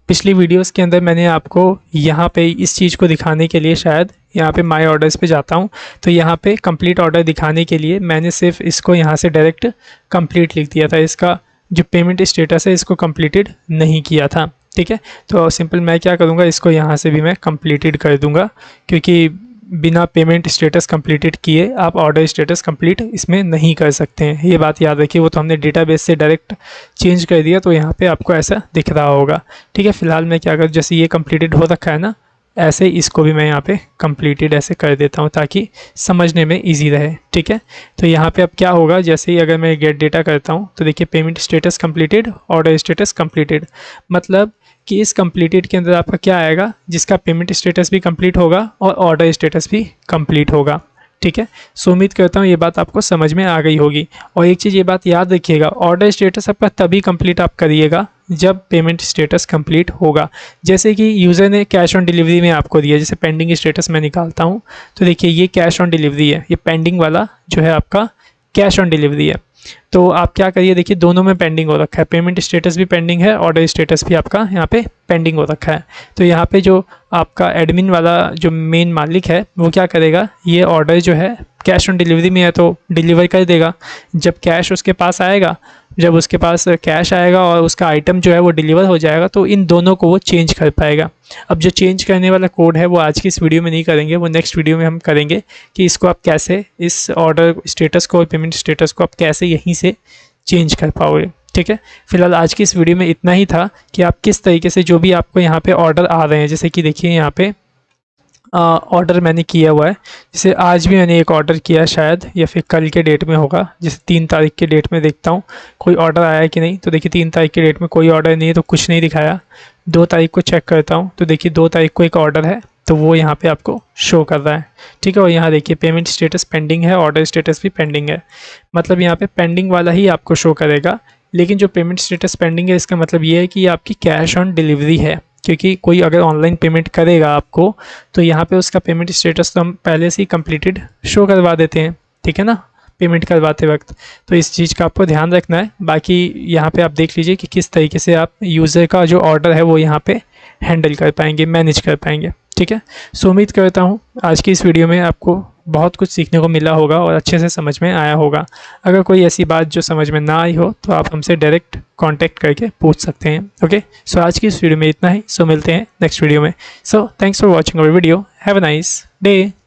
पिछली वीडियोस के अंदर मैंने आपको यहाँ पे इस चीज़ को दिखाने के लिए शायद यहाँ पे माय ऑर्डर्स पे जाता हूँ, तो यहाँ पे कंप्लीट ऑर्डर दिखाने के लिए मैंने सिर्फ इसको यहाँ से डायरेक्ट कंप्लीट लिख दिया था। इसका जो पेमेंट स्टेटस है इसको कंप्लीटेड नहीं किया था। ठीक है, तो सिंपल मैं क्या करूँगा, इसको यहाँ से भी मैं कंप्लीटेड कर दूँगा, क्योंकि बिना पेमेंट स्टेटस कंप्लीटेड किए आप ऑर्डर स्टेटस कंप्लीट इसमें नहीं कर सकते हैं। ये बात याद रखिए, वो तो हमने डेटाबेस से डायरेक्ट चेंज कर दिया, तो यहाँ पे आपको ऐसा दिख रहा होगा। ठीक है, फिलहाल मैं क्या करूँ, जैसे ये कंप्लीटेड हो रखा है ना, ऐसे इसको भी मैं यहाँ पे कंप्लीटेड ऐसे कर देता हूँ ताकि समझने में इजी रहे। ठीक है, तो यहाँ पे अब क्या होगा, जैसे ही अगर मैं गेट डेटा करता हूँ तो देखिए payment status completed, order status completed, मतलब कि इस कंप्लीटेड के अंदर आपका क्या आएगा, जिसका पेमेंट स्टेटस भी कंप्लीट होगा और ऑर्डर स्टेटस भी कंप्लीट होगा। ठीक है, सो उम्मीद करता हूँ ये बात आपको समझ में आ गई होगी। और एक चीज़ ये बात याद रखिएगा, ऑर्डर स्टेटस आपका तभी कंप्लीट आप करिएगा जब पेमेंट स्टेटस कंप्लीट होगा। जैसे कि यूज़र ने कैश ऑन डिलीवरी में आपको दिया, जैसे पेंडिंग स्टेटस मैं निकालता हूँ, तो देखिए ये कैश ऑन डिलीवरी है, ये पेंडिंग वाला जो है आपका कैश ऑन डिलीवरी है। तो आप क्या करिए, देखिए दोनों में पेंडिंग हो रखा है, पेमेंट स्टेटस भी पेंडिंग है, ऑर्डर स्टेटस भी आपका यहाँ पे पेंडिंग हो रखा है। तो यहाँ पे जो आपका एडमिन वाला जो मेन मालिक है वो क्या करेगा, ये ऑर्डर जो है कैश ऑन डिलीवरी में है तो डिलीवर कर देगा। जब कैश उसके पास आएगा, जब उसके पास कैश आएगा और उसका आइटम जो है वो डिलीवर हो जाएगा, तो इन दोनों को वो चेंज कर पाएगा। अब जो चेंज करने वाला कोड है वो आज की इस वीडियो में नहीं करेंगे, वो नेक्स्ट वीडियो में हम करेंगे कि इसको आप कैसे, इस ऑर्डर स्टेटस को और पेमेंट स्टेटस को आप कैसे यहीं से चेंज कर पाओगे। ठीक है, फिलहाल आज की इस वीडियो में इतना ही था कि आप किस तरीके से जो भी आपको यहाँ पे ऑर्डर आ रहे हैं, जैसे कि देखिए यहाँ पे ऑर्डर मैंने किया हुआ है, जैसे आज भी मैंने एक ऑर्डर किया शायद, या फिर कल के डेट में होगा, जैसे 3 तारीख के डेट में देखता हूँ कोई ऑर्डर आया है कि नहीं। तो देखिए 3 तारीख के डेट में कोई ऑर्डर नहीं है तो कुछ नहीं दिखाया। 2 तारीख को चेक करता हूँ तो देखिए 2 तारीख को एक ऑर्डर है, तो वो यहाँ पे आपको शो कर रहा है। ठीक है, और यहाँ देखिए पेमेंट स्टेटस पेंडिंग है, ऑर्डर स्टेटस भी पेंडिंग है, मतलब यहाँ पे पेंडिंग वाला ही आपको शो करेगा। लेकिन जो पेमेंट स्टेटस पेंडिंग है इसका मतलब ये है कि ये आपकी कैश ऑन डिलीवरी है, क्योंकि कोई अगर ऑनलाइन पेमेंट करेगा आपको तो यहाँ पे उसका पेमेंट स्टेटस तो हम पहले से ही कंप्लीटेड शो करवा देते हैं। ठीक है ना, पेमेंट करवाते वक्त, तो इस चीज़ का आपको ध्यान रखना है। बाकी यहाँ पे आप देख लीजिए कि किस तरीके से आप यूज़र का जो ऑर्डर है वो यहाँ पे हैंडल कर पाएंगे, मैनेज कर पाएंगे। ठीक है, सो उम्मीद करता हूँ आज की इस वीडियो में आपको बहुत कुछ सीखने को मिला होगा और अच्छे से समझ में आया होगा। अगर कोई ऐसी बात जो समझ में ना आई हो तो आप हमसे डायरेक्ट कांटेक्ट करके पूछ सकते हैं। ओके, सो आज की इस वीडियो में इतना ही, सो मिलते हैं नेक्स्ट वीडियो में। So thanks for watching our video, have a nice day.